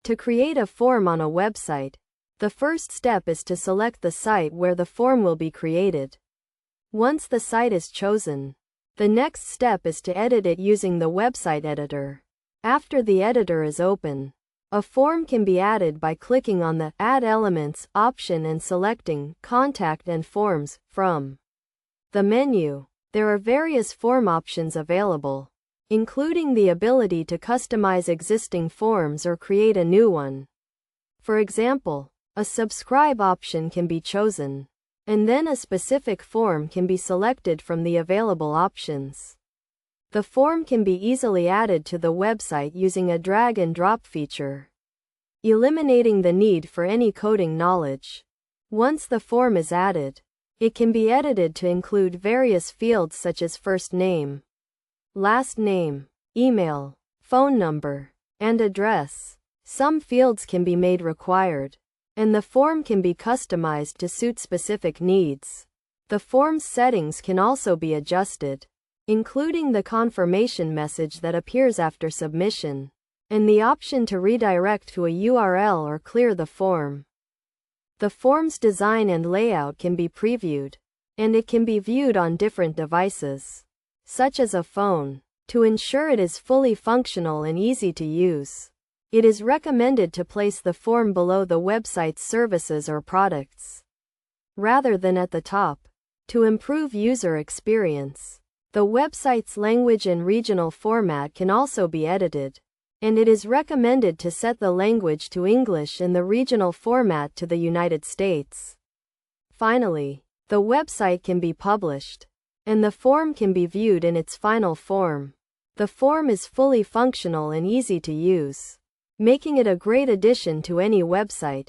To create a form on a website, the first step is to select the site where the form will be created. Once the site is chosen, the next step is to edit it using the website editor. After the editor is open, a form can be added by clicking on the Add Elements option and selecting Contact and Forms from the menu. There are various form options available, including the ability to customize existing forms or create a new one. For example, a subscribe option can be chosen, and then a specific form can be selected from the available options. The form can be easily added to the website using a drag and drop feature, eliminating the need for any coding knowledge. Once the form is added, it can be edited to include various fields such as first name, last name, email, phone number, and address. Some fields can be made required, and the form can be customized to suit specific needs. The form's settings can also be adjusted, including the confirmation message that appears after submission, and the option to redirect to a URL or clear the form. The form's design and layout can be previewed, and it can be viewed on different devices, such as a phone. To ensure it is fully functional and easy to use, it is recommended to place the form below the website's services or products, rather than at the top. To improve user experience, the website's language and regional format can also be edited, and it is recommended to set the language to English and the regional format to the United States. Finally, the website can be published, and the form can be viewed in its final form. The form is fully functional and easy to use, making it a great addition to any website.